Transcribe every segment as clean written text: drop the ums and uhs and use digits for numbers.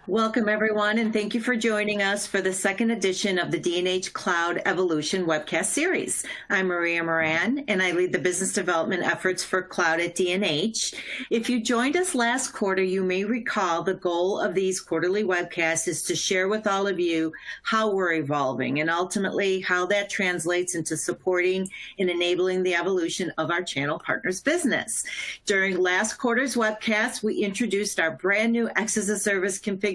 Welcome, everyone, and thank you for joining us for the second edition of the D&H Cloud Evolution webcast series. I'm Maria Moran, and I lead the business development efforts for cloud at D&H. If you joined us last quarter, you may recall the goal of these quarterly webcasts is to share with all of you how we're evolving and ultimately how that translates into supporting and enabling the evolution of our channel partners' business. During last quarter's webcast, we introduced our brand new X as a Service configuration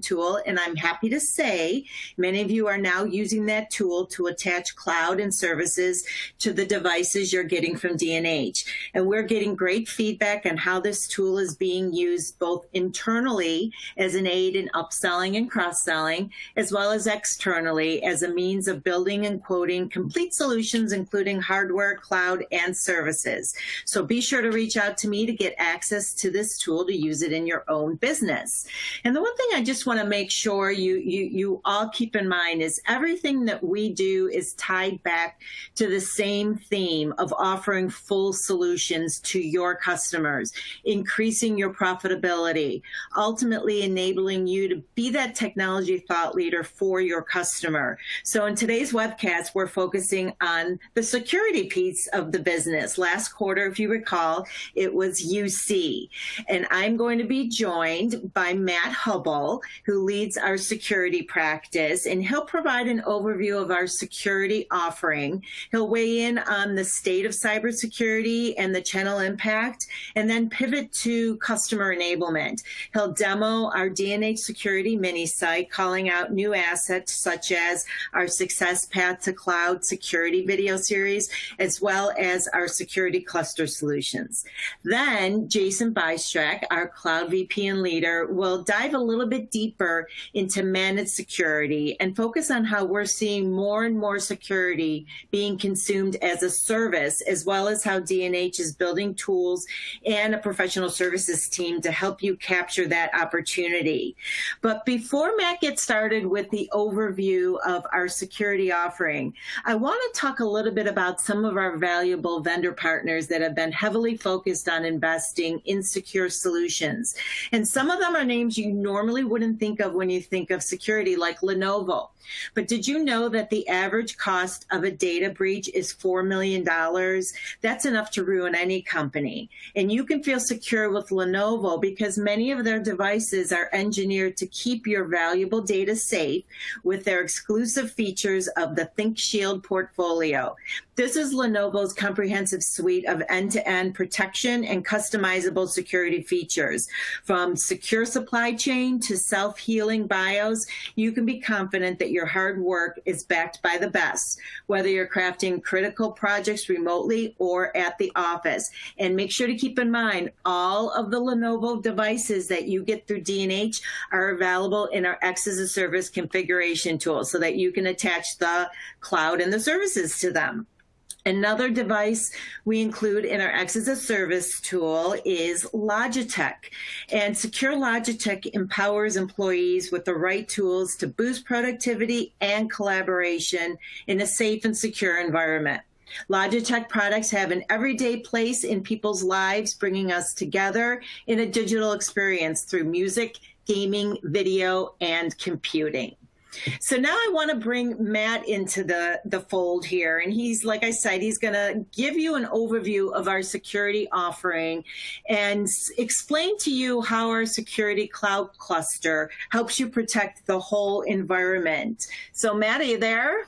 tool, and I'm happy to say many of you are now using that tool to attach cloud and services to the devices you're getting from D&H. And we're getting great feedback on how this tool is being used both internally as an aid in upselling and cross-selling, as well as externally as a means of building and quoting complete solutions, including hardware, cloud, and services. So be sure to reach out to me to get access to this tool to use it in your own business. And the one thing I just want to make sure you all keep in mind is everything that we do is tied back to the same theme of offering full solutions to your customers, increasing your profitability, ultimately enabling you to be that technology thought leader for your customer. So in today's webcast, we're focusing on the security piece of the business. Last quarter, if you recall, it was UC. And I'm going to be joined by Matt Hubble, who leads our security practice, and he'll provide an overview of our security offering. He'll weigh in on the state of cybersecurity and the channel impact, and then pivot to customer enablement. He'll demo our D&H Security mini site, calling out new assets such as our Success Path to Cloud Security video series, as well as our security cluster solutions. Then Jason Bystrack, our Cloud VP and leader, will dive a little bit deeper into managed security and focus on how we're seeing more and more security being consumed as a service, as well as how D&H is building tools and a professional services team to help you capture that opportunity. But before Matt gets started with the overview of our security offering, I want to talk a little bit about some of our valuable vendor partners that have been heavily focused on investing in secure solutions. And some of them are names you normally wouldn't think of when you think of security, like Lenovo. But did you know that the average cost of a data breach is $4 million? That's enough to ruin any company. And you can feel secure with Lenovo because many of their devices are engineered to keep your valuable data safe with their exclusive features of the ThinkShield portfolio. This is Lenovo's comprehensive suite of end-to-end protection and customizable security features. From secure supply chain to self-healing BIOS, you can be confident that your hard work is backed by the best, whether you're crafting critical projects remotely or at the office. And make sure to keep in mind, all of the Lenovo devices that you get through D&H are available in our X as a Service configuration tool so that you can attach the cloud and the services to them. Another device we include in our X as a Service tool is Logitech. And Secure Logitech empowers employees with the right tools to boost productivity and collaboration in a safe and secure environment. Logitech products have an everyday place in people's lives, bringing us together in a digital experience through music, gaming, video, and computing. So now I want to bring Matt into the fold here. And he's, like I said, he's going to give you an overview of our security offering and explain to you how our security cloud cluster helps you protect the whole environment. So Matt, are you there?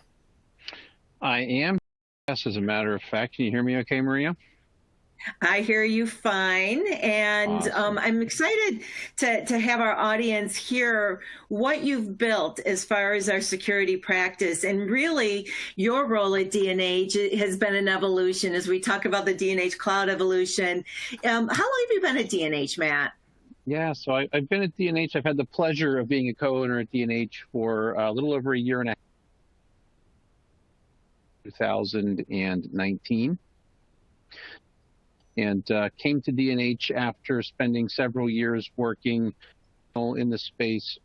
I am. Yes, as a matter of fact. Can you hear me okay, Maria? I hear you fine, and awesome. I'm excited to have our audience hear what you've built as far as our security practice. And really, your role at D&H has been an evolution as we talk about the D&H Cloud evolution. How long have you been at D&H, Matt? Yeah, so I've been at D&H. I've had the pleasure of being a co-owner at D&H for a little over a year and a half, 2019. And came to D&H after spending several years working in the space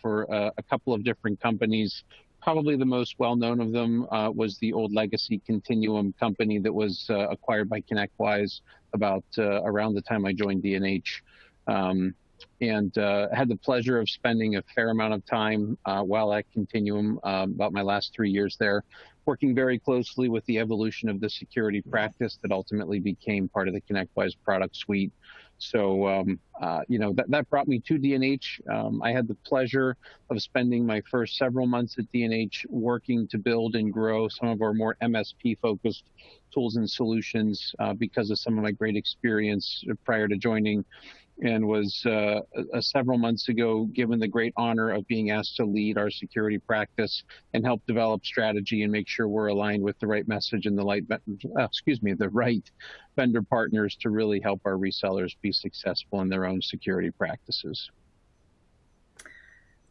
for a couple of different companies. Probably the most well-known of them was the old legacy Continuum company that was acquired by ConnectWise about around the time I joined D&H. and had the pleasure of spending a fair amount of time while at Continuum, about my last 3 years there, working very closely with the evolution of the security practice that ultimately became part of the ConnectWise product suite. So, that brought me to D&H. I had the pleasure of spending my first several months at D&H working to build and grow some of our more MSP-focused tools and solutions because of some of my great experience prior to joining, and was several months ago given the great honor of being asked to lead our security practice and help develop strategy and make sure we're aligned with the right message and the right vendor partners to really help our resellers be successful in their own security practices.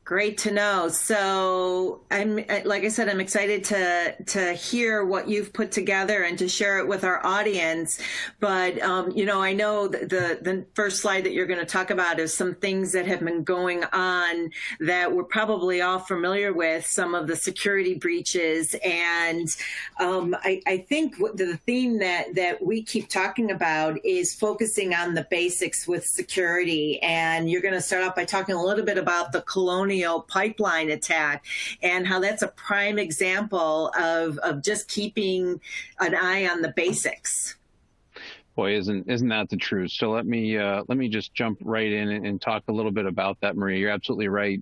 Great to know. So like I said, I'm excited to hear what you've put together and to share it with our audience. But, I know the first slide that you're going to talk about is some things that have been going on that we're probably all familiar with, some of the security breaches. And I think the theme that we keep talking about is focusing on the basics with security. And you're going to start off by talking a little bit about the Colonial Pipeline attack and how that's a prime example of just keeping an eye on the basics. Boy, isn't that the truth? So let me just jump right in and talk a little bit about that, Maria. You're absolutely right.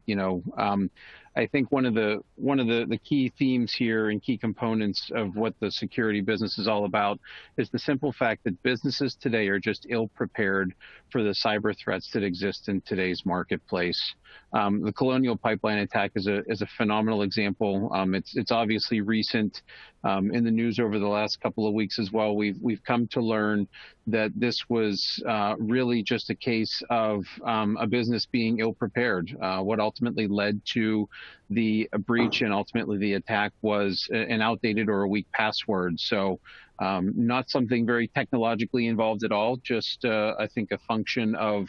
I think one of the key themes here and key components of what the security business is all about is the simple fact that businesses today are just ill prepared for the cyber threats that exist in today's marketplace. The Colonial Pipeline attack is a phenomenal example. It's obviously recent, in the news over the last couple of weeks as well. We've come to learn that this was really just a case of a business being ill prepared. What ultimately led to the breach and ultimately the attack was an outdated or a weak password. So not something very technologically involved at all, just I think a function of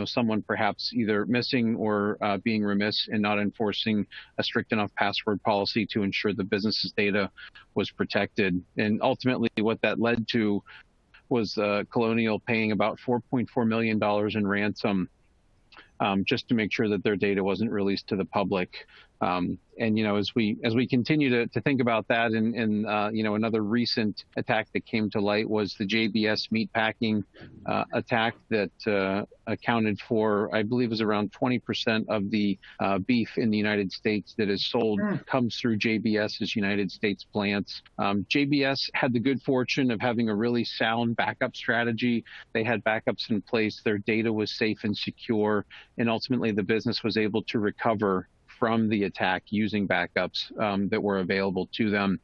someone perhaps either missing or being remiss in not enforcing a strict enough password policy to ensure the business's data was protected. And ultimately what that led to was Colonial paying about $4.4 million in ransom just to make sure that their data wasn't released to the public. And as we continue to think about that, and another recent attack that came to light was the JBS meatpacking attack that accounted for, I believe, was around 20% of the beef in the United States that is sold comes through JBS's United States plants. JBS had the good fortune of having a really sound backup strategy. They had backups in place. Their data was safe and secure, and ultimately the business was able to recover from the attack using backups that were available to them.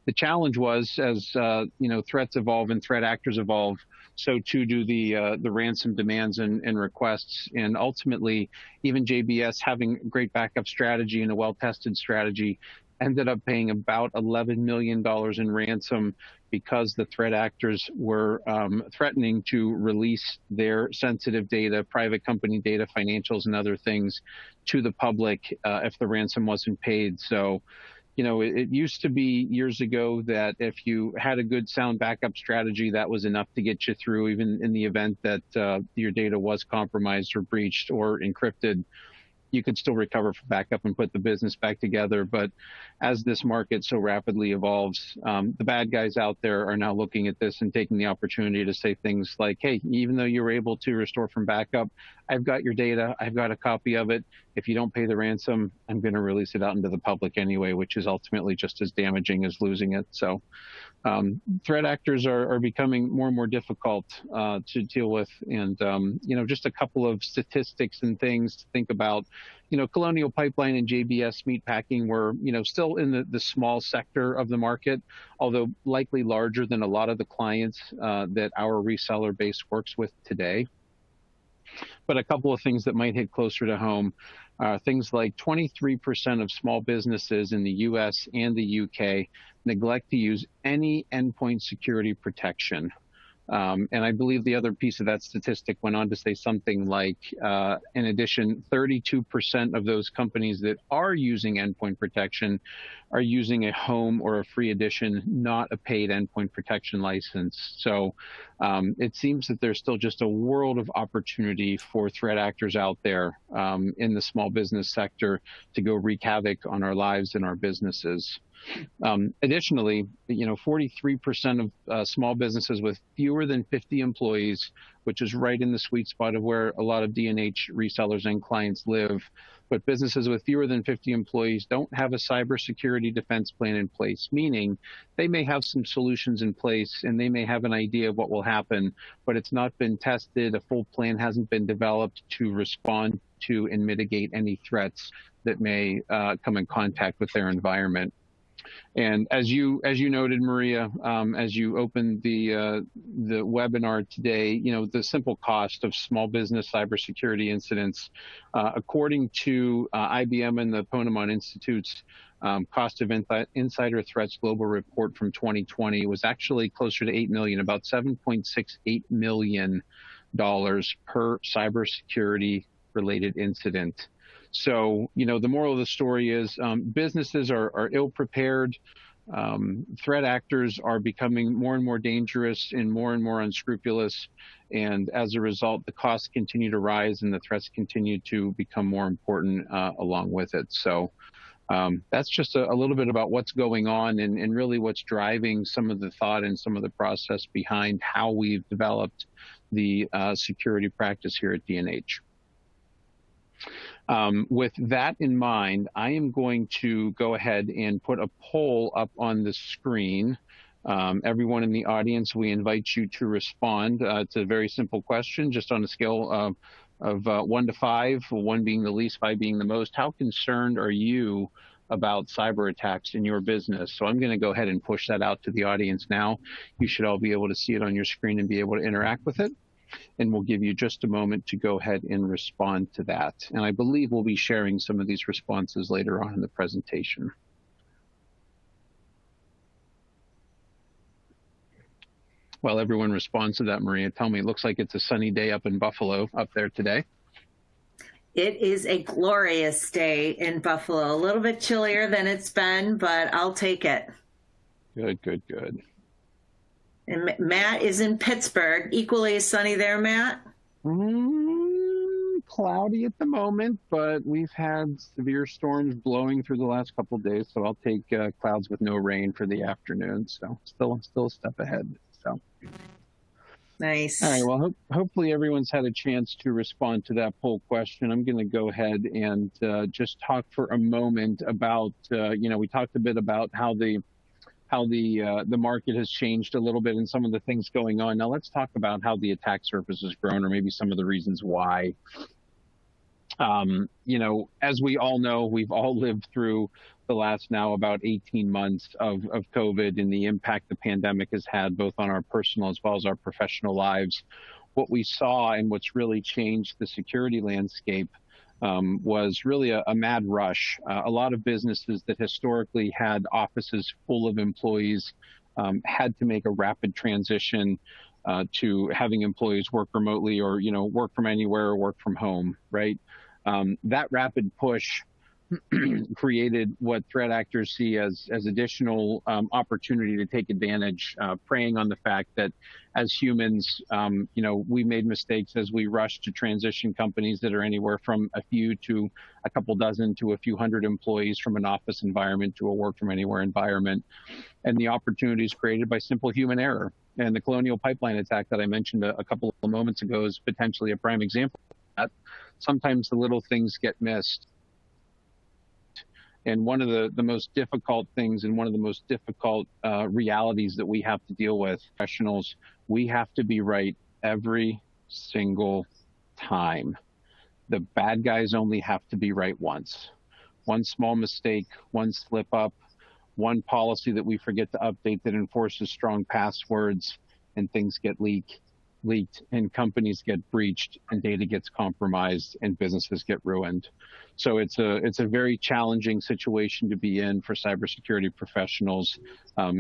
The challenge was, as threats evolve and threat actors evolve, so too do the ransom demands and requests. And ultimately, even JBS, having a great backup strategy and a well-tested strategy, ended up paying about $11 million in ransom because the threat actors were threatening to release their sensitive data, private company data, financials, and other things to the public if the ransom wasn't paid. So, it used to be years ago that if you had a good sound backup strategy, that was enough to get you through, even in the event that your data was compromised or breached or encrypted. You could still recover from backup and put the business back together. But as this market so rapidly evolves, the bad guys out there are now looking at this and taking the opportunity to say things like, hey, even though you were able to restore from backup, I've got your data, I've got a copy of it. If you don't pay the ransom, I'm going to release it out into the public anyway, which is ultimately just as damaging as losing it. So threat actors are becoming more and more difficult to deal with. And, just a couple of statistics and things to think about. Colonial Pipeline and JBS meatpacking were, still in the small sector of the market, although likely larger than a lot of the clients that our reseller base works with today. But a couple of things that might hit closer to home, things like 23% of small businesses in the US and the UK neglect to use any endpoint security protection. And I believe the other piece of that statistic went on to say something like, in addition, 32% of those companies that are using endpoint protection are using a home or a free edition, not a paid endpoint protection license. So it seems that there's still just a world of opportunity for threat actors out there in the small business sector to go wreak havoc on our lives and our businesses. Additionally, 43% of small businesses with fewer than 50 employees, which is right in the sweet spot of where a lot of D&H resellers and clients live, but businesses with fewer than 50 employees don't have a cybersecurity defense plan in place, meaning they may have some solutions in place and they may have an idea of what will happen, but it's not been tested. A full plan hasn't been developed to respond to and mitigate any threats that may come in contact with their environment. And as you noted, Maria, as you opened the webinar today, the simple cost of small business cybersecurity incidents, according to IBM and the Ponemon Institute's Cost of Insider Threats Global Report from 2020, was actually closer to $8 million, about $7.68 million per cybersecurity related incident. So, the moral of the story is businesses are ill-prepared. Threat actors are becoming more and more dangerous and more unscrupulous. And as a result, the costs continue to rise and the threats continue to become more important along with it. So that's just a little bit about what's going on and really what's driving some of the thought and some of the process behind how we've developed the security practice here at D&H. With that in mind, I am going to go ahead and put a poll up on the screen. Everyone in the audience, we invite you to respond. It's a very simple question, just on a scale of 1 to 5, 1 being the least, 5 being the most. How concerned are you about cyber attacks in your business? So I'm going to go ahead and push that out to the audience now. You should all be able to see it on your screen and be able to interact with it. And we'll give you just a moment to go ahead and respond to that. And I believe we'll be sharing some of these responses later on in the presentation. While everyone responds to that, Maria, tell me, it looks like it's a sunny day up in Buffalo up there today. It is a glorious day in Buffalo. A little bit chillier than it's been, but I'll take it. Good, good, good. And Matt is in Pittsburgh. Equally as sunny there, Matt? Cloudy at the moment, but we've had severe storms blowing through the last couple of days, so I'll take clouds with no rain for the afternoon. So still a step ahead. So nice. All right. Well, hopefully everyone's had a chance to respond to that poll question. I'm going to go ahead and just talk for a moment about we talked a bit about how the market has changed a little bit and some of the things going on. Now let's talk about how the attack surface has grown, or maybe some of the reasons why. As we all know, we've all lived through the last now about 18 months of COVID and the impact the pandemic has had both on our personal as well as our professional lives. What we saw and what's really changed the security landscape was really a mad rush. A lot of businesses that historically had offices full of employees had to make a rapid transition to having employees work remotely or, work from anywhere or work from home, right? That rapid push created what threat actors see as additional opportunity to take advantage, preying on the fact that as humans, we made mistakes as we rushed to transition companies that are anywhere from a few to a couple dozen to a few hundred employees from an office environment to a work from anywhere environment. And the opportunities created by simple human error. And the Colonial Pipeline attack that I mentioned a couple of moments ago is potentially a prime example of that. Sometimes the little things get missed. And one of the most difficult things and one of the most difficult realities that we have to deal with, professionals, we have to be right every single time. The bad guys only have to be right once. One small mistake, one slip up, one policy that we forget to update that enforces strong passwords, and things get leaked. leaked and companies get breached and data gets compromised and businesses get ruined. So it's a very challenging situation to be in for cybersecurity professionals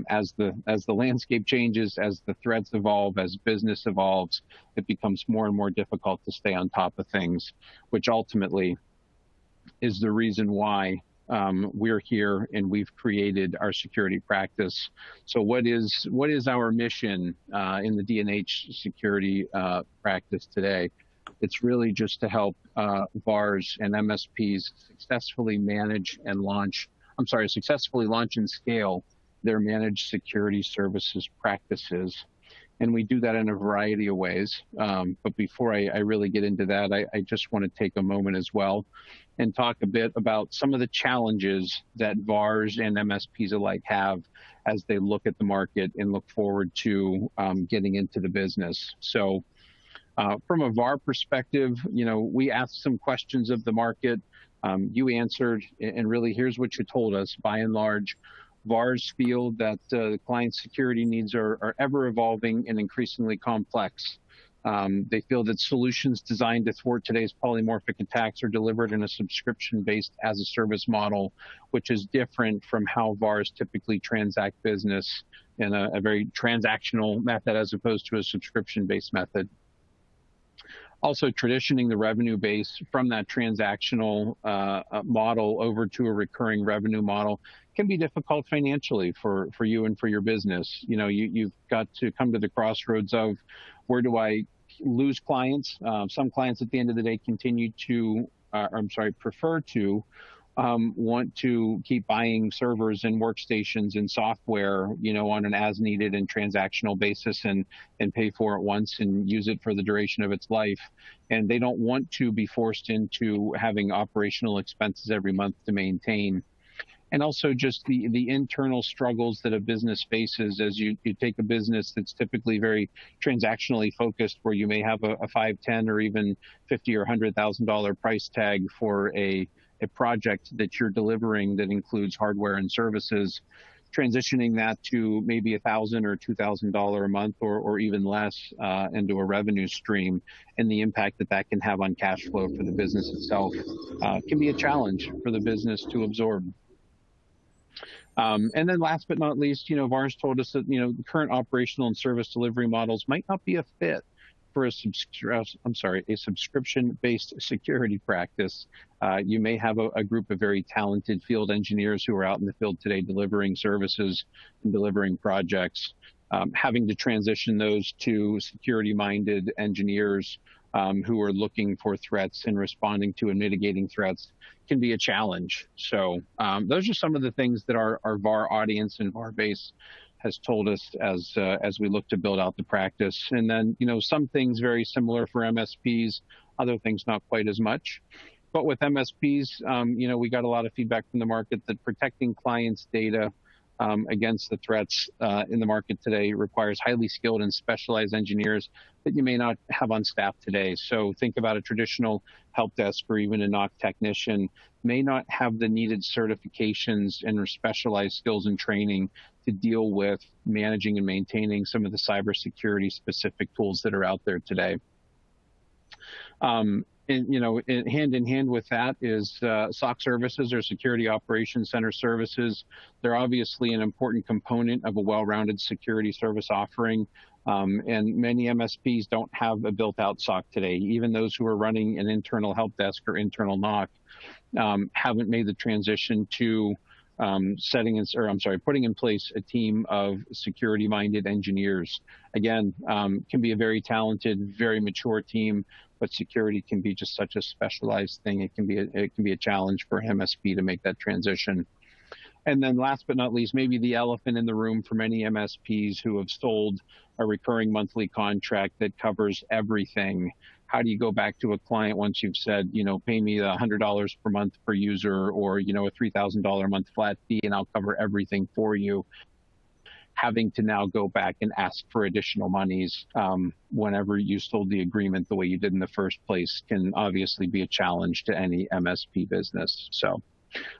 as the landscape changes, as the threats evolve, as business evolves. It becomes more and more difficult to stay on top of things, which ultimately is the reason why we're here and we've created our security practice. So what is our mission in the D&H security practice today? It's really just to help VARs and MSPs successfully successfully launch and scale their managed security services practices. And we do that in a variety of ways. But before I really get into that, I just want to take a moment as well and talk a bit about some of the challenges that VARs and MSPs alike have as they look at the market and look forward to getting into the business. So from a VAR perspective, we asked some questions of the market. You answered, and really here's what you told us. By and large, VARs feel that the client security needs are ever evolving and increasingly complex. They feel that solutions designed to thwart today's polymorphic attacks are delivered in a subscription-based as-a-service model, which is different from how VARs typically transact business in a very transactional method as opposed to a subscription-based method. Also, transitioning the revenue base from that transactional model over to a recurring revenue model can be difficult financially for you and for your business. You've got to come to the crossroads of, where do I lose clients? Some clients at the end of the day prefer to want to keep buying servers and workstations and software, on an as-needed and transactional basis and pay for it once and use it for the duration of its life. And they don't want to be forced into having operational expenses every month to maintain. And also just the internal struggles that a business faces as you take a business that's typically very transactionally focused, where you may have a $5, $10, or even $50 or $100,000 price tag for a project that you're delivering that includes hardware and services. Transitioning that to maybe $1,000 or $2,000 a month or even less into a revenue stream, and the impact that can have on cash flow for the business itself can be a challenge for the business to absorb. And then last but not least, VARs told us that, the current operational and service delivery models might not be a fit for a subscription-based security practice. You may have a group of very talented field engineers who are out in the field today delivering services and delivering projects. Having to transition those to security-minded engineers who are looking for threats and responding to and mitigating threats can be a challenge. So those are some of the things that our VAR audience and VAR base has told us as we look to build out the practice. And then, some things very similar for MSPs, other things not quite as much. But with MSPs, we got a lot of feedback from the market that protecting clients' data against the threats in the market today requires highly skilled and specialized engineers that you may not have on staff today. So think about a traditional help desk or even a NOC technician may not have the needed certifications and specialized skills and training to deal with managing and maintaining some of the cybersecurity specific tools that are out there today. And, hand in hand with that is SOC services, or Security Operations Center services. They're obviously an important component of a well-rounded security service offering. And many MSPs don't have a built-out SOC today. Even those who are running an internal help desk or internal NOC haven't made the transition to putting in place a team of security-minded engineers. Again, can be a very talented, very mature team, but security can be just such a specialized thing. It can be a challenge for MSP to make that transition. And then last but not least, maybe the elephant in the room for many MSPs who have sold a recurring monthly contract that covers everything. How do you go back to a client once you've said, pay me $100 per month per user, or, a $3,000 a month flat fee, and I'll cover everything for you? Having to now go back and ask for additional monies whenever you sold the agreement the way you did in the first place can obviously be a challenge to any MSP business. So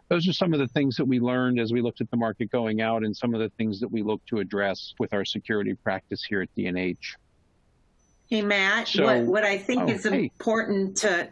those are some of the things that we learned as we looked at the market going out, and some of the things that we look to address with our security practice here at D&H. Hey, Matt, So, what I think oh, is hey, important to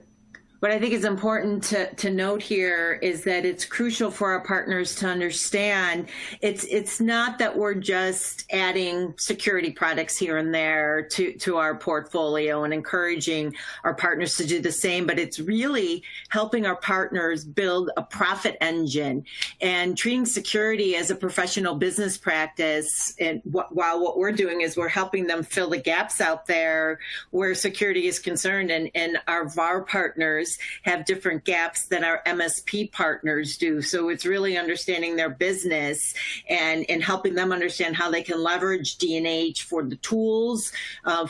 what I think is important to note here is that it's crucial for our partners to understand it's not that we're just adding security products here and there to our portfolio and encouraging our partners to do the same, but it's really helping our partners build a profit engine and treating security as a professional business practice. And while what we're doing is we're helping them fill the gaps out there where security is concerned, and our VAR partners have different gaps than our MSP partners do. So it's really understanding their business and helping them understand how they can leverage D&H for the tools,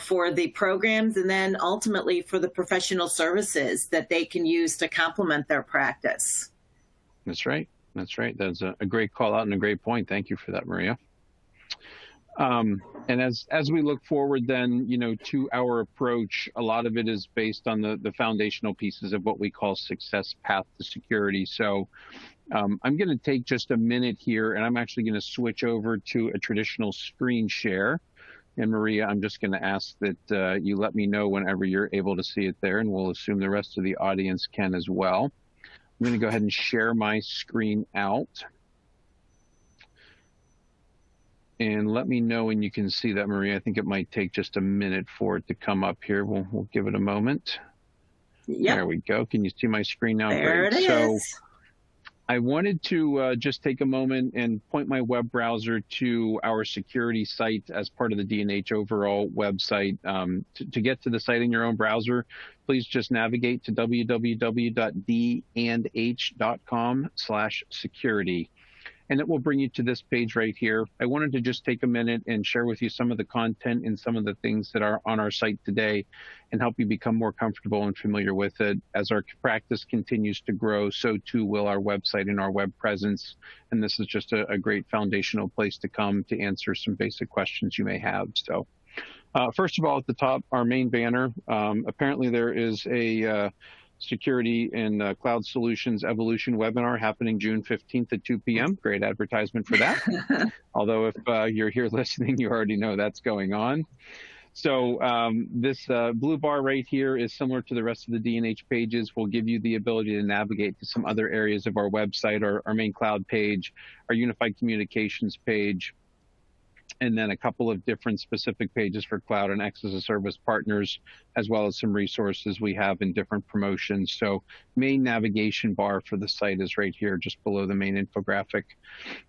for the programs, and then ultimately for the professional services that they can use to complement their practice. that's right. That's right. That's a great call out and a great point. Thank you for that, Maria. And as we look forward then, to our approach, a lot of it is based on the foundational pieces of what we call success path to security. So I'm going to take just a minute here, and I'm actually going to switch over to a traditional screen share. And Maria, I'm just going to ask that you let me know whenever you're able to see it there, and we'll assume the rest of the audience can as well. I'm going to go ahead and share my screen out. And let me know when you can see that, Maria. I think it might take just a minute for it to come up here. We'll give it a moment. Yep. There we go. Can you see my screen now? There Great. it So is. I wanted to just take a moment and point my web browser to our security site as part of the D&H overall website. To get to the site in your own browser, please just navigate to www.dnh.com/security. And it will bring you to this page right here. I wanted to just take a minute and share with you some of the content and some of the things that are on our site today and help you become more comfortable and familiar with it. As our practice continues to grow, so too will our website and our web presence. And this is just a great foundational place to come to answer some basic questions you may have. So first of all, at the top, our main banner, apparently there is a Security and Cloud Solutions Evolution webinar happening June 15th at 2 p.m. Great advertisement for that. Although if you're here listening, you already know that's going on. So this blue bar right here is similar to the rest of the D&H pages. Will give you the ability to navigate to some other areas of our website, our main cloud page, our unified communications page, and then a couple of different specific pages for cloud and X as a service partners, as well as some resources we have in different promotions. So main navigation bar for the site is right here, just below the main infographic.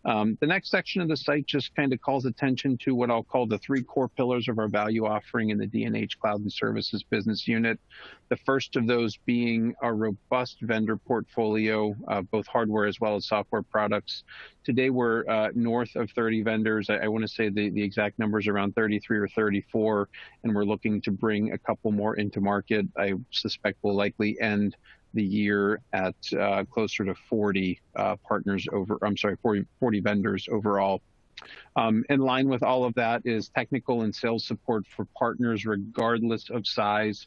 The next section of the site just kind of calls attention to what I'll call the three core pillars of our value offering in the D&H Cloud and Services business unit. The first of those being our robust vendor portfolio, both hardware as well as software products. Today we're north of 30 vendors. I want to say the exact numbers around 33 or 34, and we're looking to bring a couple more into market. I suspect we'll likely end the year at closer to 40 40 vendors overall. In line with all of that is technical and sales support for partners regardless of size,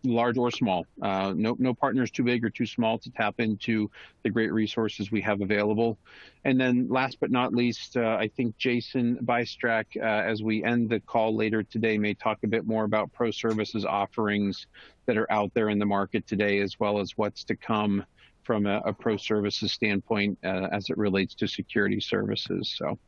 large or small. No partner is too big or too small to tap into the great resources we have available. And then last but not least, I think Jason Bystrak, as we end the call later today, may talk a bit more about pro services offerings that are out there in the market today, as well as what's to come from a pro services standpoint as it relates to security services. So.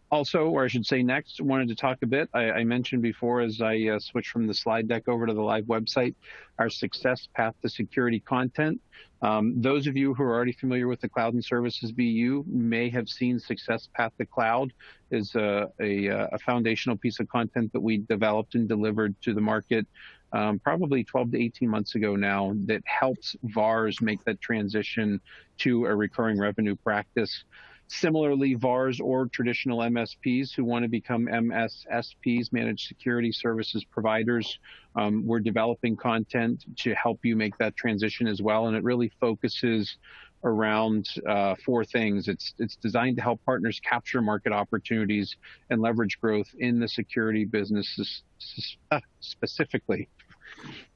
Also, or I should say next, wanted to talk a bit, I mentioned before as I switched from the slide deck over to the live website, our success path to security content. Those of you who are already familiar with the Cloud and Services BU may have seen Success Path to Cloud is a foundational piece of content that we developed and delivered to the market probably 12 to 18 months ago now that helps VARs make that transition to a recurring revenue practice. Similarly, VARs or traditional MSPs who want to become MSSPs, Managed Security Services Providers, we're developing content to help you make that transition as well. And it really focuses around four things. It's designed to help partners capture market opportunities and leverage growth in the security businesses specifically.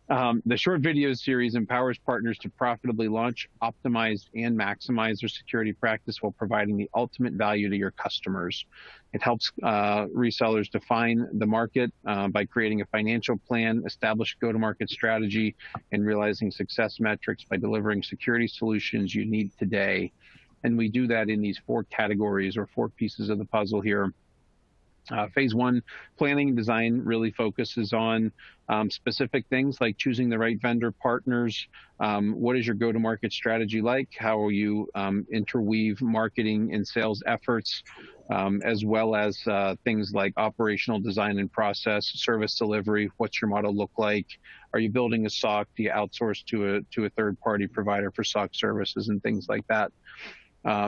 The short video series empowers partners to profitably launch, optimize, and maximize their security practice while providing the ultimate value to your customers. It helps resellers define the market by creating a financial plan, establish go-to-market strategy, and realizing success metrics by delivering security solutions you need today. And we do that in these 4 categories or 4 pieces of the puzzle here. Phase 1, planning and design, really focuses on specific things like choosing the right vendor partners. What is your go-to-market strategy like? How will you interweave marketing and sales efforts, as well as things like operational design and process, service delivery? What's your model look like? Are you building a SOC? Do you outsource to a third-party provider for SOC services and things like that?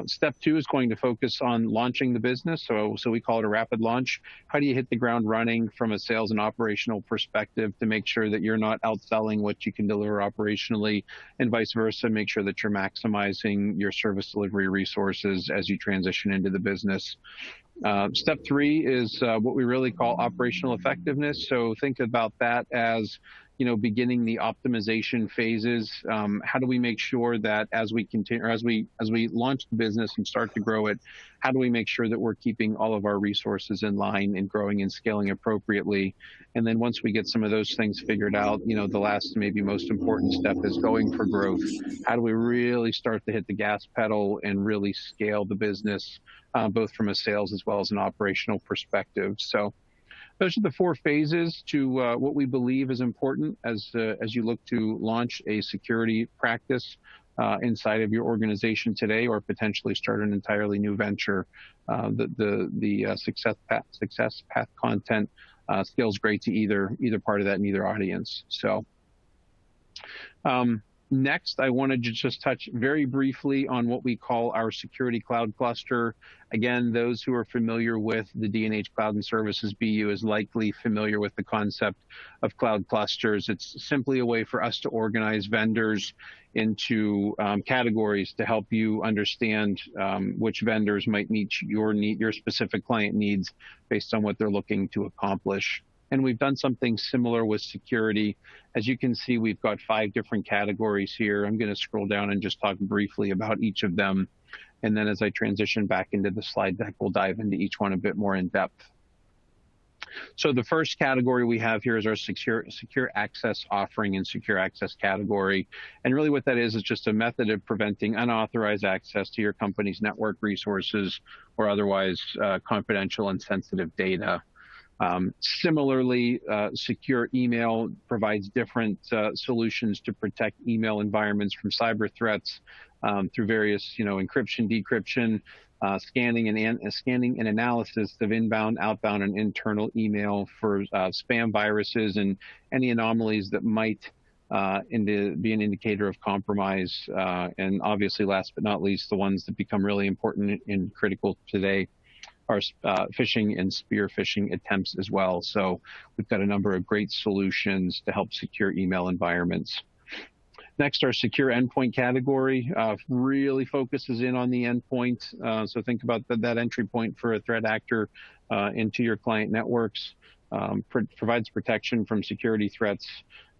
Step 2 is going to focus on launching the business. So we call it a rapid launch. How do you hit the ground running from a sales and operational perspective to make sure that you're not outselling what you can deliver operationally, and vice versa, make sure that you're maximizing your service delivery resources as you transition into the business. Step 3 is what we really call operational effectiveness. So think about that as beginning the optimization phases. How do we make sure that as we continue, or as we launch the business and start to grow it, how do we make sure that we're keeping all of our resources in line and growing and scaling appropriately? And then once we get some of those things figured out, the last, maybe most important step is going for growth. How do we really start to hit the gas pedal and really scale the business, both from a sales as well as an operational perspective? So those are the 4 phases to what we believe is important as you look to launch a security practice inside of your organization today, or potentially start an entirely new venture. The success path content scales great to either part of that and either audience. So next, I wanted to just touch very briefly on what we call our security cloud cluster. Again, those who are familiar with the D&H Cloud and Services BU is likely familiar with the concept of cloud clusters. It's simply a way for us to organize vendors into categories to help you understand which vendors might meet your specific client needs based on what they're looking to accomplish. And we've done something similar with security. As you can see, we've got 5 different categories here. I'm going to scroll down and just talk briefly about each of them. And then as I transition back into the slide deck, we'll dive into each one a bit more in depth. So the first category we have here is our secure access offering and secure access category. And really what that is just a method of preventing unauthorized access to your company's network resources or otherwise confidential and sensitive data. Similarly, secure email provides different solutions to protect email environments from cyber threats through various, encryption, decryption, scanning and analysis of inbound, outbound, and internal email for spam viruses and any anomalies that might be an indicator of compromise. And obviously, last but not least, the ones that become really important and critical today are phishing and spear phishing attempts as well. So we've got a number of great solutions to help secure email environments. Next, our secure endpoint category really focuses in on the endpoint. So think about that entry point for a threat actor into your client networks. Provides protection from security threats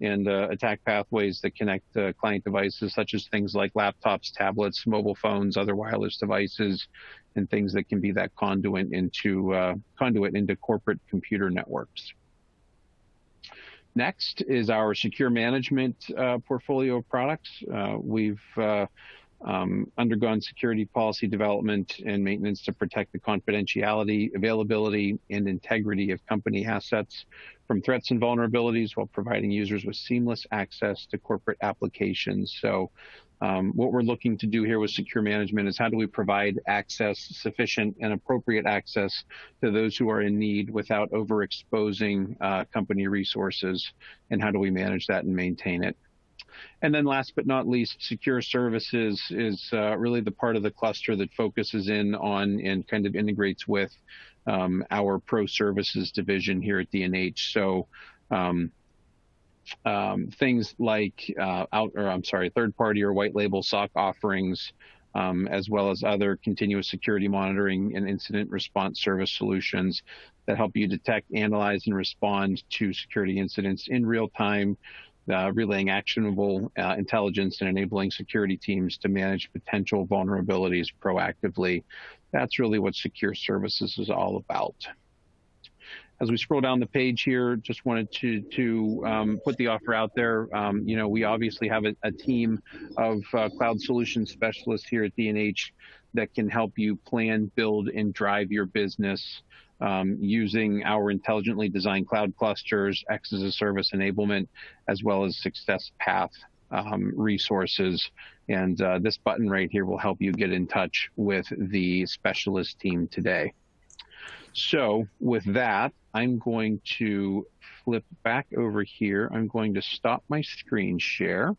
and attack pathways that connect client devices, such as things like laptops, tablets, mobile phones, other wireless devices, and things that can be that conduit into corporate computer networks. Next is our secure management portfolio of products. We've undergone security policy development and maintenance to protect the confidentiality, availability, and integrity of company assets from threats and vulnerabilities while providing users with seamless access to corporate applications. So what we're looking to do here with secure management is how do we provide access, sufficient and appropriate access to those who are in need without overexposing company resources, and how do we manage that and maintain it? And then last but not least, secure services is really the part of the cluster that focuses in on and kind of integrates with our pro services division here at D&H. So things like third-party or white label SOC offerings, as well as other continuous security monitoring and incident response service solutions that help you detect, analyze, and respond to security incidents in real time relaying actionable intelligence and enabling security teams to manage potential vulnerabilities proactively. That's really what secure services is all about. As we scroll down the page here, just wanted to put the offer out there. We obviously have a team of cloud solution specialists here at D&H that can help you plan, build, and drive your business using our intelligently designed cloud clusters, X as a service enablement, as well as success path resources. And this button right here will help you get in touch with the specialist team today. So with that, I'm going to flip back over here. I'm going to stop my screen share,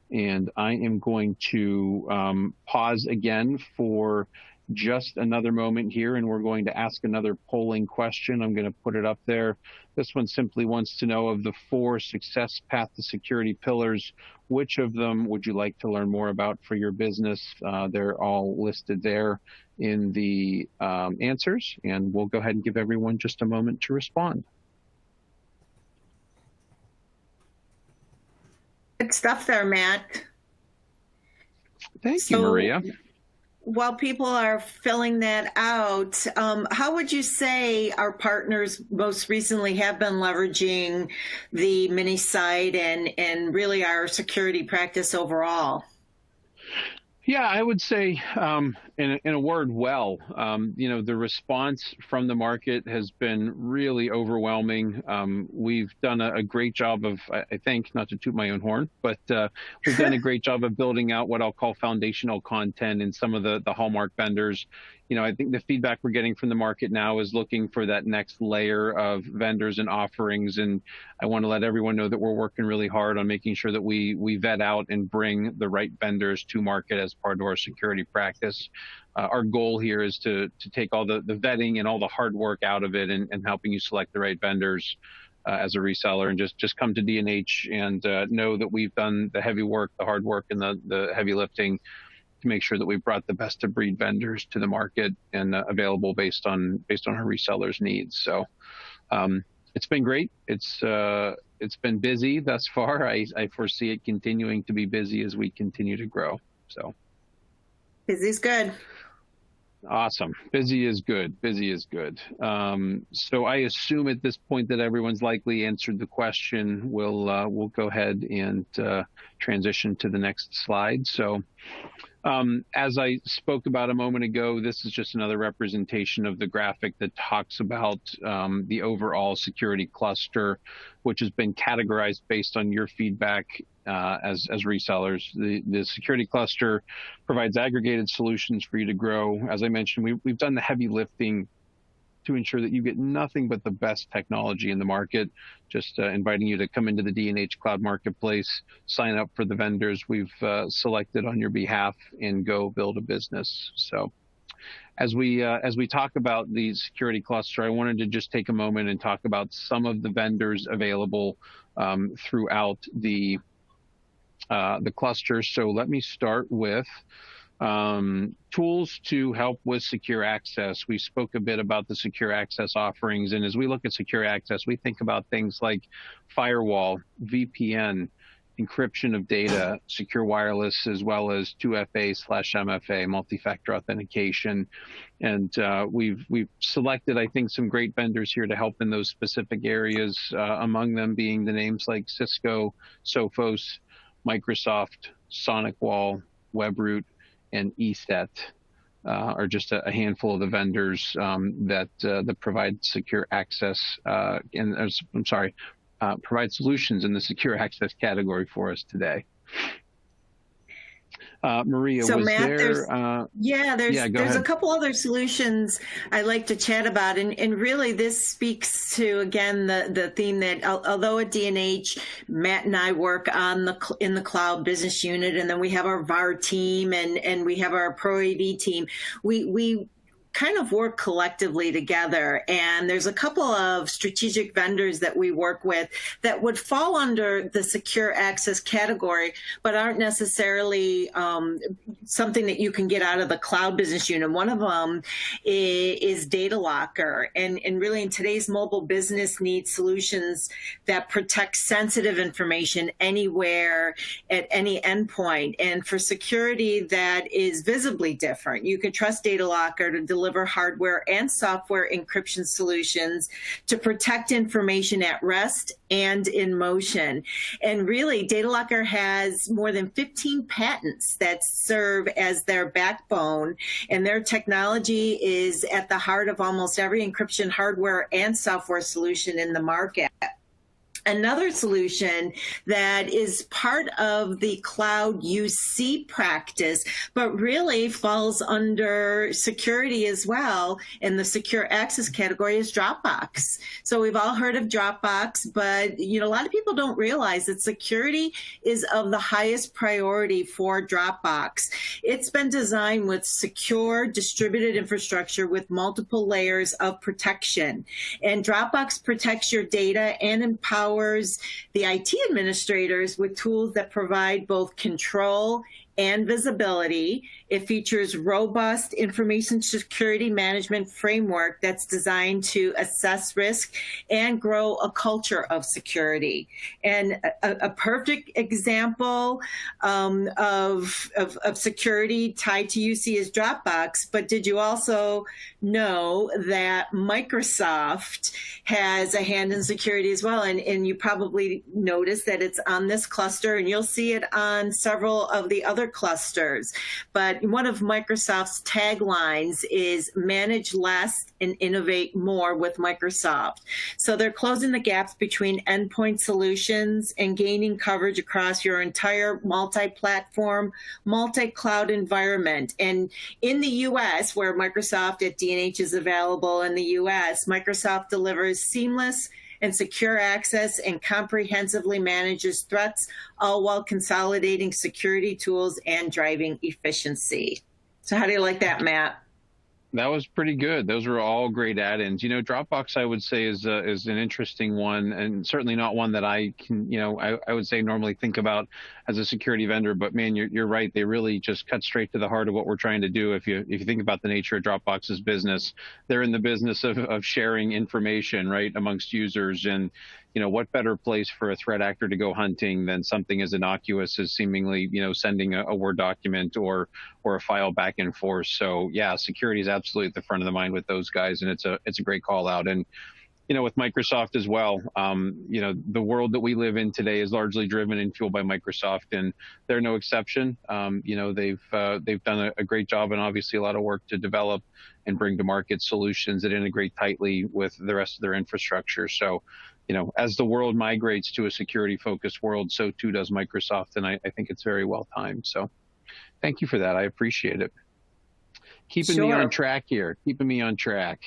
and I am going to pause again for just another moment here, and we're going to ask another polling question. I'm going to put it up there. This one simply wants to know, of the 4 success path to security pillars, which of them would you like to learn more about for your business? They're all listed there in the answers, and we'll go ahead and give everyone just a moment to respond. Good stuff there, Matt. Thank you, Maria. While people are filling that out, how would you say our partners most recently have been leveraging the mini site and really our security practice overall? Yeah, I would say, in a word, well. The response from the market has been really overwhelming. We've done a great job of, I think, not to toot my own horn, but we've done a great job of building out what I'll call foundational content in some of the hallmark vendors. I think the feedback we're getting from the market now is looking for that next layer of vendors and offerings. And I want to let everyone know that we're working really hard on making sure that we vet out and bring the right vendors to market as part of our security practice. Our goal here is to take all the vetting and all the hard work out of it and helping you select the right vendors as a reseller, and just come to D&H and know that we've done the heavy work, the hard work, and the heavy lifting to make sure that we've brought the best of breed vendors to the market and available based on our resellers' needs. So it's been great. It's been busy thus far. I foresee it continuing to be busy as we continue to grow. So busy's good. Awesome. Busy is good. Busy is good. So I assume at this point that everyone's likely answered the question. We'll go ahead and transition to the next slide. So as I spoke about a moment ago, this is just another representation of the graphic that talks about the overall security cluster, which has been categorized based on your feedback as resellers. The security cluster provides aggregated solutions for you to grow. As I mentioned, we've done the heavy lifting to ensure that you get nothing but the best technology in the market. Just inviting you to come into the D&H Cloud Marketplace, sign up for the vendors we've selected on your behalf, and go build a business. So as we talk about the security cluster, I wanted to just take a moment and talk about some of the vendors available throughout the cluster. So let me start with tools to help with secure access. We spoke a bit about the secure access offerings, and as we look at secure access, we think about things like firewall, VPN, encryption of data, secure wireless, as well as 2FA/MFA, multi-factor authentication. And we've selected, I think, some great vendors here to help in those specific areas, among them being the names like Cisco, Sophos, Microsoft, SonicWall, Webroot, and ESET are just a handful of the vendors that provide secure access provide solutions in the secure access category for us today. Maria, so was Matt, there's a couple other solutions I like to chat about, and really this speaks to, again, the theme that although at D&H, Matt and I work in the cloud business unit, and then we have our VAR team and we have our Pro AV team. We kind of work collectively together. And there's a couple of strategic vendors that we work with that would fall under the secure access category, but aren't necessarily something that you can get out of the cloud business unit. One of them is Data Locker. And really in today's mobile business needs solutions that protect sensitive information anywhere at any endpoint. And for security that is visibly different, you can trust Data Locker to deliver hardware and software encryption solutions to protect information at rest and in motion. And really, Data Locker has more than 15 patents that serve as their backbone, and their technology is at the heart of almost every encryption hardware and software solution in the market. Another solution that is part of the cloud UC practice, but really falls under security as well in the secure access category, is Dropbox. So we've all heard of Dropbox, but a lot of people don't realize that security is of the highest priority for Dropbox. It's been designed with secure distributed infrastructure with multiple layers of protection. And Dropbox protects your data and empowers the IT administrators with tools that provide both control and visibility. It features robust information security management framework that's designed to assess risk and grow a culture of security. And a perfect example of security tied to UC is Dropbox. But did you also know that Microsoft has a hand in security as well? And you probably noticed that it's on this cluster, and you'll see it on several of the other clusters. But one of Microsoft's taglines is manage less and innovate more with Microsoft. So they're closing the gaps between endpoint solutions and gaining coverage across your entire multi-platform, multi-cloud environment. And in the US, where Microsoft at D&H is available in the US, Microsoft delivers seamless and secure access and comprehensively manages threats, all while consolidating security tools and driving efficiency. So how do you like that, Matt? That was pretty good. Those were all great add-ins. Dropbox, I would say, is an interesting one, and certainly not one that I can, I would say normally think about as a security vendor. But man, you're right. They really just cut straight to the heart of what we're trying to do. If you think about the nature of Dropbox's business, they're in the business of sharing information, right, amongst users. And what better place for a threat actor to go hunting than something as innocuous as seemingly, sending a Word document or a file back and forth. So yeah, security is absolutely at the front of the mind with those guys, and it's a great call out. And with Microsoft as well, the world that we live in today is largely driven and fueled by Microsoft, and they're no exception. They've done a great job, and obviously a lot of work to develop and bring to market solutions that integrate tightly with the rest of their infrastructure. So as the world migrates to a security-focused world, so too does Microsoft, and I think it's very well timed. So thank you for that. I appreciate it. Keeping me on track here, keeping me on track.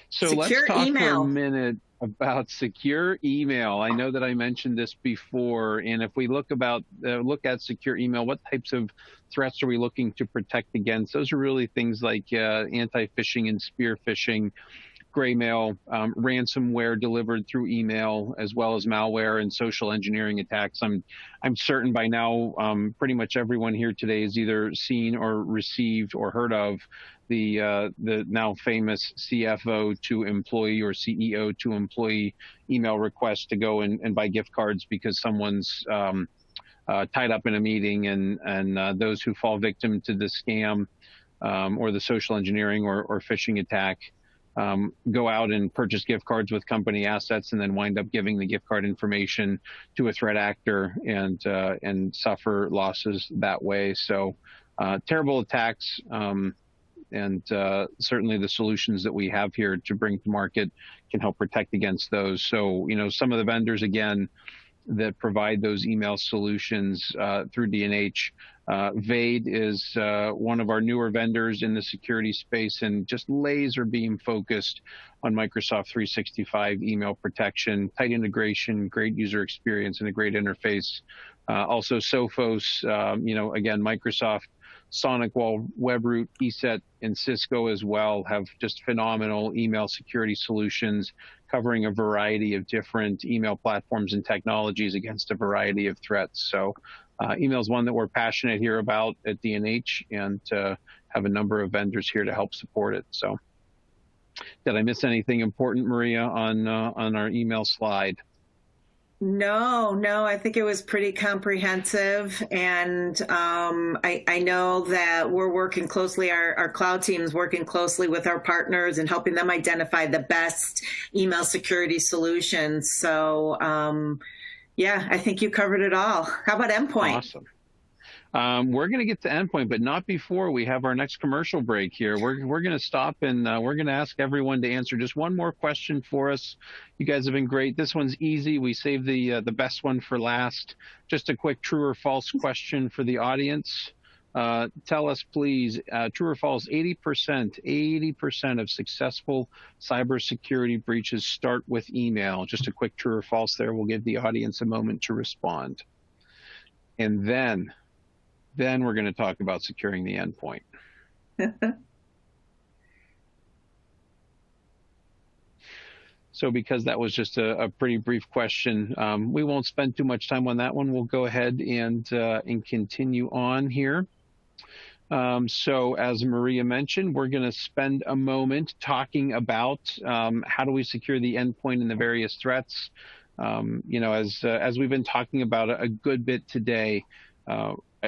So let's talk for a minute about secure email. I know that I mentioned this before, and if we look at secure email, what types of threats are we looking to protect against? Those are really things like anti-phishing and spear phishing, gray mail, ransomware delivered through email, as well as malware and social engineering attacks. I'm certain by now, pretty much everyone here today has either seen or received or heard of the now famous CFO to employee or CEO to employee email request to go and buy gift cards because someone's tied up in a meeting, and those who fall victim to the scam or the social engineering or phishing attack go out and purchase gift cards with company assets and then wind up giving the gift card information to a threat actor and suffer losses that way. So terrible attacks, and certainly the solutions that we have here to bring to market can help protect against those. So, some of the vendors, again, that provide those email solutions through D&H. Vade is one of our newer vendors in the security space, and just laser beam focused on Microsoft 365 email protection, tight integration, great user experience, and a great interface. Also Sophos, again, Microsoft SonicWall, Webroot, ESET, and Cisco as well have just phenomenal email security solutions covering a variety of different email platforms and technologies against a variety of threats. So email is one that we're passionate here about at D&H, and have a number of vendors here to help support it. So did I miss anything important, Maria, on our email slide? No, I think it was pretty comprehensive. And I know that we're working closely, our cloud team is working closely with our partners and helping them identify the best email security solutions. So yeah, I think you covered it all. How about Endpoint? Awesome. We're going to get to Endpoint, but not before we have our next commercial break here. We're going to stop, and we're going to ask everyone to answer just one more question for us. You guys have been great. This one's easy. We saved the best one for last. Just a quick true or false question for the audience. Tell us, please, true or false, 80% of successful cybersecurity breaches start with email. Just a quick true or false there. We'll give the audience a moment to respond. And then we're going to talk about securing the endpoint. So because that was just a pretty brief question, we won't spend too much time on that one. We'll go ahead and continue on here. So as Maria mentioned, we're going to spend a moment talking about how do we secure the endpoint and the various threats. You know, as we've been talking about a good bit today,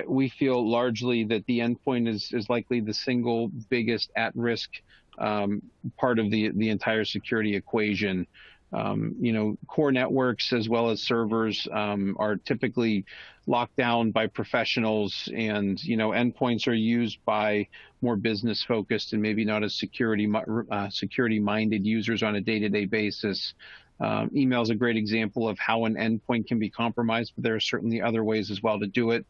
we feel largely that the endpoint is likely the single biggest at-risk part of the entire security equation. You know, core networks as well as servers are typically locked down by professionals, and you know, endpoints are used by more business-focused and maybe not as security-minded users on a day-to-day basis. Email is a great example of how an endpoint can be compromised, but there are certainly other ways as well to do it.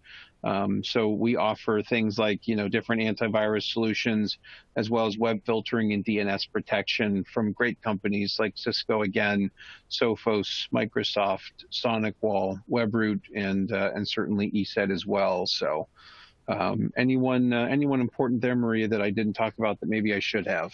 So we offer things like, you know, different antivirus solutions, as well as web filtering and DNS protection from great companies like Cisco, again, Sophos, Microsoft, SonicWall, Webroot, and certainly ESET as well. So anyone important there, Maria, that I didn't talk about that maybe I should have?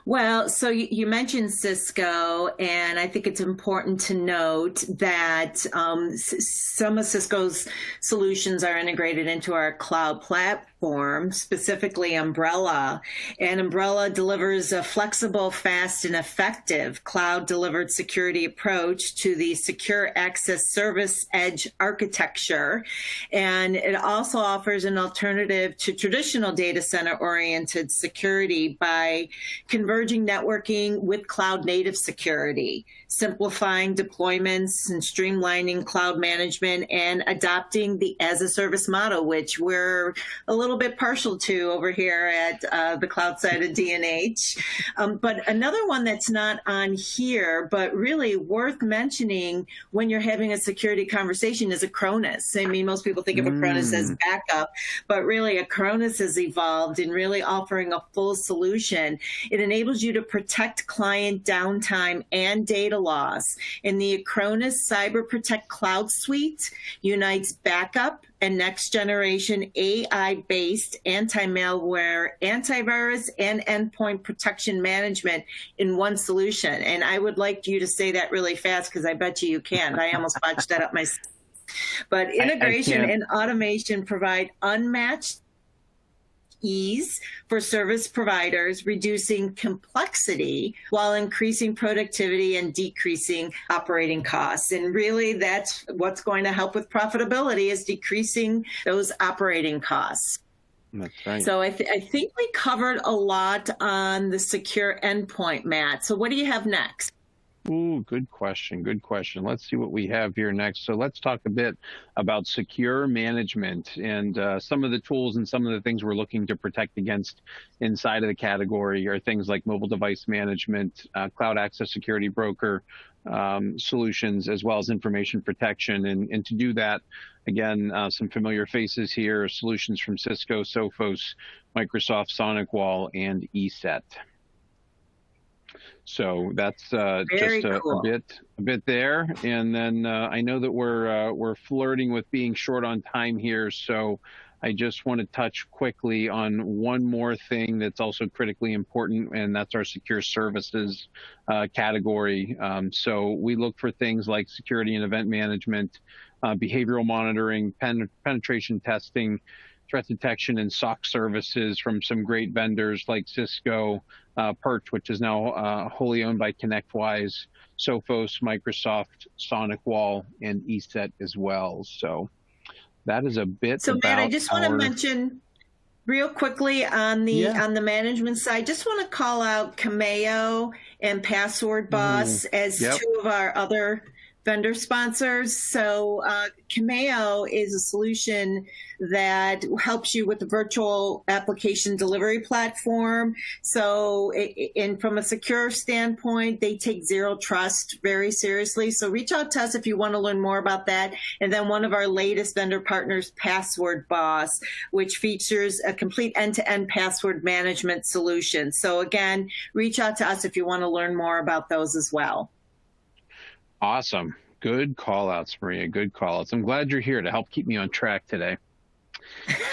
Well, so you mentioned Cisco, and I think it's important to note that some of Cisco's solutions are integrated into our cloud platform, specifically Umbrella. And Umbrella delivers a flexible, fast, and effective cloud-delivered security approach to the secure access service edge architecture. And it also offers an alternative to traditional data center-oriented security by converging networking with cloud-native security, simplifying deployments and streamlining cloud management, and adopting the as-a-service model, which we're a little bit partial to over here at the cloud side of D&H. But another one that's not on here, but really worth mentioning when you're having a security conversation, is Acronis. I mean, most people think of Acronis as backup, but really Acronis has evolved in really offering a full solution. It enables you to protect client downtime and data loss. And the Acronis Cyber Protect Cloud Suite unites backup and next generation AI-based anti-malware, antivirus, and endpoint protection management in one solution. And I would like you to say that really fast, because I bet you can. I almost botched that up myself. But integration and automation provide unmatched ease for service providers, reducing complexity while increasing productivity and decreasing operating costs. And really, that's what's going to help with profitability, is decreasing those operating costs. That's right. So I think we covered a lot on the secure endpoint, Matt. So what do you have next? Ooh, good question. Good question. Let's see what we have here next. So let's talk a bit about secure management and some of the tools and some of the things we're looking to protect against inside of the category are things like mobile device management, cloud access security broker solutions, as well as information protection. And to do that, again, some familiar faces here, solutions from Cisco, Sophos, Microsoft, SonicWall, and ESET. So that's just cool. a bit there, and then I know that we're flirting with being short on time here, so I just want to touch quickly on one more thing that's also critically important, and that's our secure services category. So we look for things like security and event management, behavioral monitoring, penetration testing, threat detection, and SOC services from some great vendors like Cisco, Perch, which is now wholly owned by ConnectWise, Sophos, Microsoft, SonicWall, and ESET as well. So that is a bit So about Matt, I just want to mention real quickly on the management side, just want to call out Cameo and Password Boss as two of our other vendor sponsors. So Cameo is a solution that helps you with the virtual application delivery platform. So and from a secure standpoint, they take zero trust very seriously. So reach out to us if you want to learn more about that. And then one of our latest vendor partners, Password Boss, which features a complete end-to-end password management solution. So again, reach out to us if you want to learn more about those as well. Awesome. Good call outs, Maria. Good call outs. I'm glad you're here to help keep me on track today.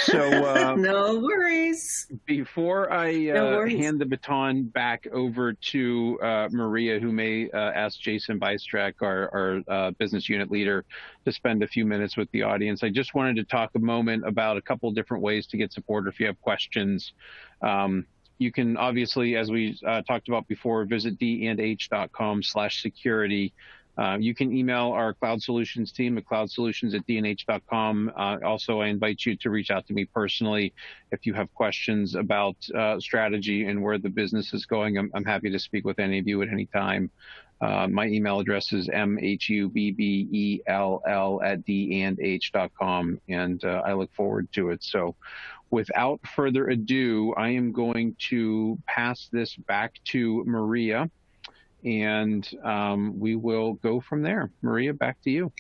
So no worries. Before I hand the baton back over to Maria, who may ask Jason Bystrak, our business unit leader, to spend a few minutes with the audience, I just wanted to talk a moment about a couple different ways to get support if you have questions. You can obviously, as we talked about before, visit d&h.com/security. You can email our cloud solutions team at cloudsolutions@dnh.com. Also, I invite you to reach out to me personally if you have questions about strategy and where the business is going. I'm happy to speak with any of you at any time. My email address is mhubbell@d&h.com, and I look forward to it. So without further ado, I am going to pass this back to Maria, and we will go from there. Maria, back to you.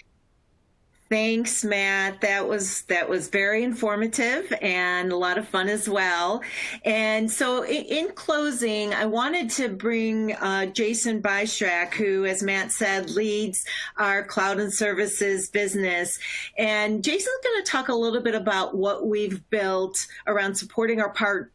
Thanks, Matt. That was very informative and a lot of fun as well. And so in closing, I wanted to bring Jason Bystrak, who, as Matt said, leads our cloud and services business. And Jason's going to talk a little bit about what we've built around supporting our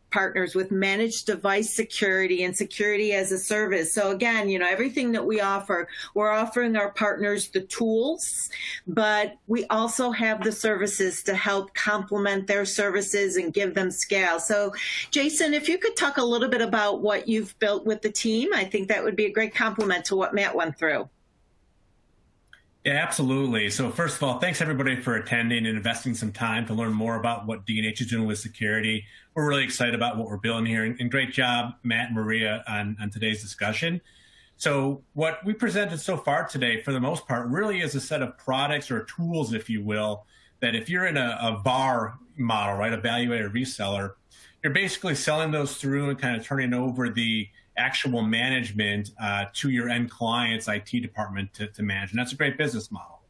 partners with managed device security and security as a service. So again, everything that we offer, we're offering our partners the tools, but we also have the services to help complement their services and give them scale. So Jason, if you could talk a little bit about what you've built with the team, I think that would be a great complement to what Matt went through. Yeah, absolutely. So first of all, thanks everybody for attending and investing some time to learn more about what D&H is doing with security. We're really excited about what we're building here, and great job, Matt and Maria, on today's discussion. So what we presented so far today, for the most part, really is a set of products or tools, if you will, that if you're in a VAR model, right, evaluator reseller, you're basically selling those through and kind of turning over the actual management to your end client's IT department to manage. And that's a great business model.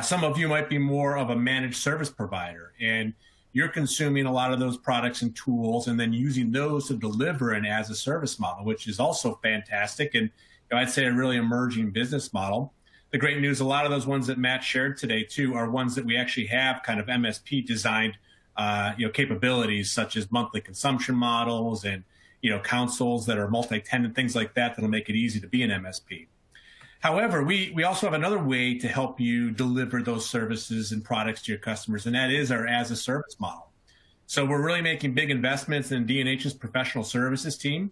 Some of you might be more of a managed service provider, and you're consuming a lot of those products and tools and then using those to deliver an as a service model, which is also fantastic. And I'd say a really emerging business model. The great news, a lot of those ones that Matt shared today too are ones that we actually have kind of MSP designed capabilities, such as monthly consumption models and consoles that are multi-tenant, things like that, that'll make it easy to be an MSP. However, we also have another way to help you deliver those services and products to your customers, and that is our as-a-service model. So we're really making big investments in D&H's professional services team.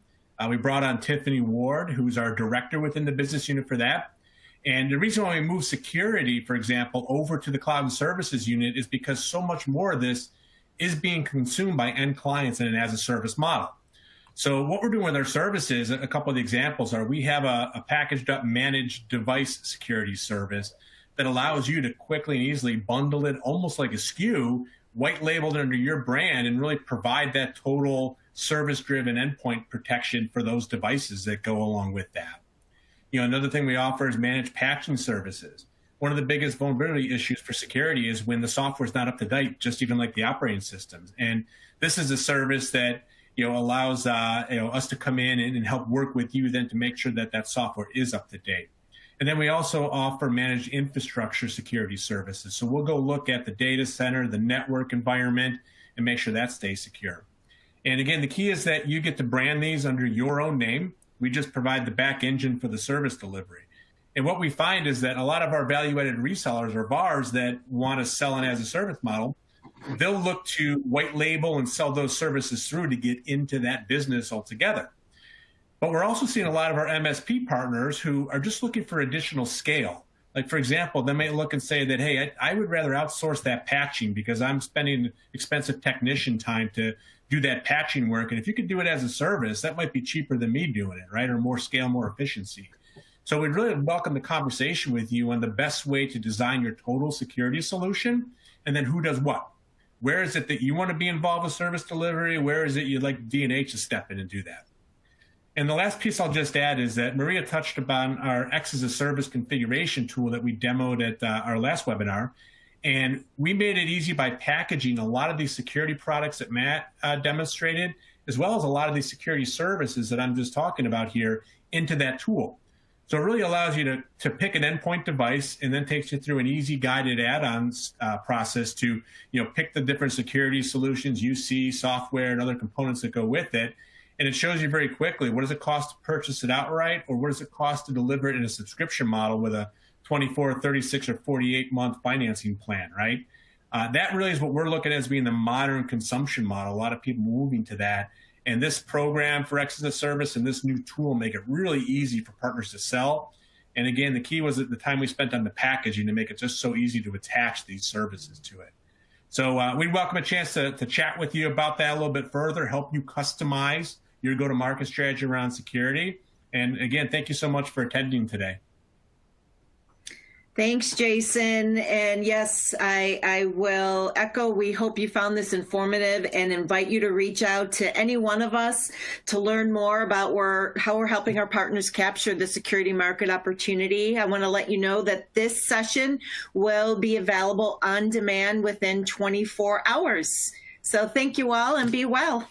We brought on Tiffany Ward, who's our director within the business unit for that. And the reason why we moved security, for example, over to the cloud and services unit is because so much more of this is being consumed by end clients in an as-a-service model. So what we're doing with our services, a couple of the examples are we have a packaged up managed device security service that allows you to quickly and easily bundle it almost like a SKU, white labeled under your brand, and really provide that total service-driven endpoint protection for those devices that go along with that. Another thing we offer is managed patching services. One of the biggest vulnerability issues for security is when the software is not up to date, just even like the operating systems. And this is a service that allows us to come in and help work with you then to make sure that that software is up to date. And then we also offer managed infrastructure security services. So we'll go look at the data center, the network environment, and make sure that stays secure. And again, the key is that you get to brand these under your own name. We just provide the back engine for the service delivery. And what we find is that a lot of our value-added resellers or VARs that want to sell an as-a-service model, they'll look to white label and sell those services through to get into that business altogether. But we're also seeing a lot of our MSP partners who are just looking for additional scale. Like, for example, they may look and say that, hey, I would rather outsource that patching because I'm spending expensive technician time to do that patching work. And if you could do it as a service, that might be cheaper than me doing it, right? Or more scale, more efficiency. So we'd really welcome the conversation with you on the best way to design your total security solution, and then who does what. Where is it that you want to be involved with service delivery? Where is it you'd like D&H to step in and do that? And the last piece I'll just add is that Maria touched upon our X as a Service configuration tool that we demoed at our last webinar. And we made it easy by packaging a lot of these security products that Matt demonstrated, as well as a lot of these security services that I'm just talking about here, into that tool. So it really allows you to pick an endpoint device and then takes you through an easy guided add-ons process to pick the different security solutions, UC, software, and other components that go with it. And it shows you very quickly, what does it cost to purchase it outright, or what does it cost to deliver it in a subscription model with a 24, 36, or 48-month financing plan, right? That really is what we're looking at as being the modern consumption model. A lot of people moving to that. And this program for X as a Service and this new tool make it really easy for partners to sell. And again, the key was the time we spent on the packaging to make it just so easy to attach these services to it. So we'd welcome a chance to chat with you about that a little bit further, help you customize your go-to-market strategy around security. And again, thank you so much for attending today. Thanks, Jason. And yes, I will echo, we hope you found this informative and invite you to reach out to any one of us to learn more about how we're helping our partners capture the security market opportunity. I want to let you know that this session will be available on demand within 24 hours. So thank you all and be well.